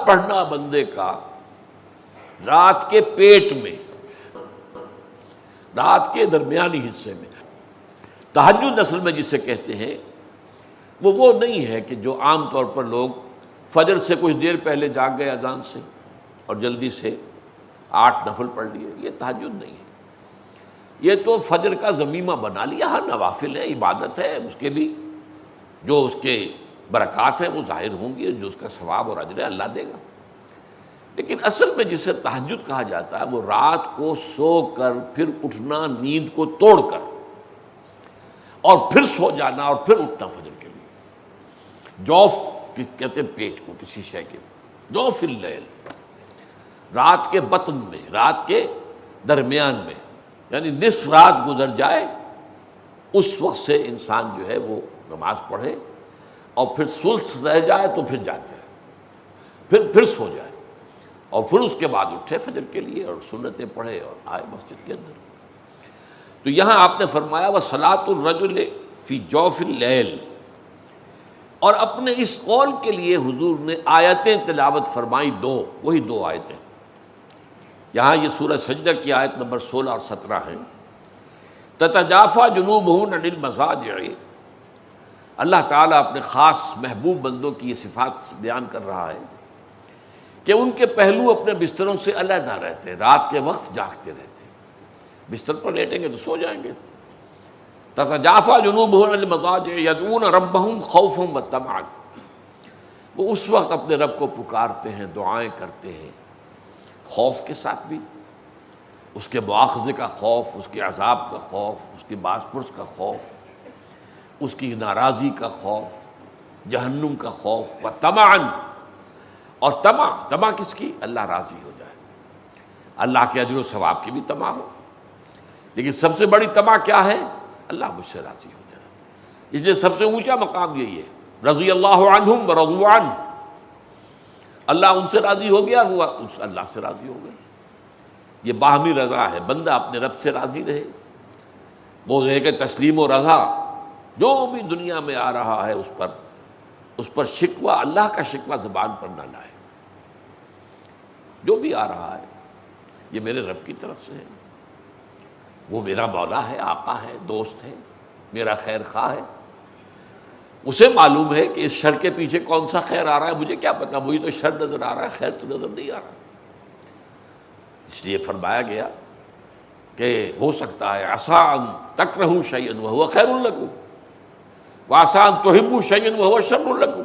پڑھنا بندے کا رات کے پیٹ میں، رات کے درمیانی حصے میں۔ تہجد اصل میں جسے کہتے ہیں وہ نہیں ہے کہ جو عام طور پر لوگ فجر سے کچھ دیر پہلے جاگ گئے اذان سے اور جلدی سے 8 نفل پڑھ لیے، یہ تہجد نہیں ہے۔ یہ تو فجر کا ضمیمہ بنا لیا، ہاں نوافل ہے، عبادت ہے، اس کے بھی جو اس کے برکات ہیں وہ ظاہر ہوں گی، جو اس کا ثواب اور اجر ہے اللہ دے گا۔ لیکن اصل میں جسے تہجد کہا جاتا ہے وہ رات کو سو کر پھر اٹھنا، نیند کو توڑ کر، اور پھر سو جانا اور پھر اٹھنا فجر کے لیے۔ جوف کہتے ہیں پیٹ کو، کسی شے کے جوف اللیل، رات کے بطن میں، رات کے درمیان میں، یعنی نصف رات گزر جائے اس وقت سے انسان جو ہے وہ نماز پڑھے، اور پھر ثلث رہ جائے تو پھر جاگ جائے، پھر سو جائے، اور پھر اس کے بعد اٹھے فجر کے لیے اور سنتیں پڑھے اور آئے مسجد کے اندر۔ تو یہاں آپ نے فرمایا وَصَلَاةُ الرَّجُلِ فِي جَوْفِ اللَّيْلِ، اور اپنے اس قول کے لیے حضور نے آیتیں تلاوت فرمائی، وہی دو آیتیں۔ یہاں یہ سورہ سجدہ کی آیت نمبر 16 اور 17 ہیں۔ تتجافی جنوبہم عن المضاجع، اللہ تعالیٰ اپنے خاص محبوب بندوں کی یہ صفات بیان کر رہا ہے کہ ان کے پہلو اپنے بستروں سے علیحدہ رہتے ہیں، رات کے وقت جاگتے رہتے ہیں، بستر پر لیٹیں گے تو سو جائیں گے۔ تتجافی جنوبہم عن المضاجع یدعون ربہم خوفا وطمعا، وہ اس وقت اپنے رب کو پکارتے ہیں، دعائیں کرتے ہیں، خوف کے ساتھ بھی، اس کے مواخذے کا خوف، اس کے عذاب کا خوف، اس کی باز پرس کا خوف، اس کی ناراضی کا خوف، جہنم کا خوف، و طمعا، اور طمع کس کی؟ اللہ راضی ہو جائے، اللہ کے اجر و ثواب کی بھی طمع ہو، لیکن سب سے بڑی طمع کیا ہے؟ اللہ مجھ سے راضی ہو جائے۔ اس لیے سب سے اونچا مقام یہی ہے، رضی اللہ عنہم ورضوا عنہ، اللہ ان سے راضی ہو گیا، وہ اللہ سے راضی ہو گئے۔ یہ باہمی رضا ہے، بندہ اپنے رب سے راضی رہے، وہ ہے کہ تسلیم و رضا، جو بھی دنیا میں آ رہا ہے اس پر شکوہ، اللہ کا شکوہ زبان پر نہ لائے۔ جو بھی آ رہا ہے یہ میرے رب کی طرف سے ہے، وہ میرا مولا ہے، آقا ہے، دوست ہے، میرا خیر خواہ ہے، اسے معلوم ہے کہ اس شر کے پیچھے کون سا خیر آ رہا ہے، مجھے کیا پتا، مجھے تو شر نظر آ رہا ہے، خیر تو نظر نہیں آ رہا۔ اس لیے فرمایا گیا کہ ہو سکتا ہے عسیٰ ان تکرہوا شیئا وہو خیر لکم، وعسیٰ ان تحبوا شیئا وہو شر لکم،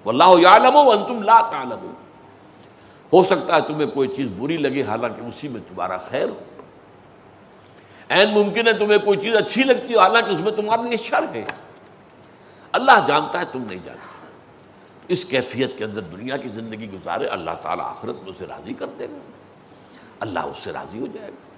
واللہ یعلم وانتم لا تعلمون۔ ہو سکتا ہے تمہیں کوئی چیز بری لگے حالانکہ اسی میں تمہارا خیر ہو، عین ممکن ہے تمہیں کوئی چیز اچھی لگتی ہو حالانکہ اس میں تمہارے لیے شر ہے، اللہ جانتا ہے، تم نہیں جانتے۔ اس کیفیت کے اندر دنیا کی زندگی گزارے، اللہ تعالیٰ آخرت میں اسے راضی کر دے گا، اللہ اس سے راضی ہو جائے گا۔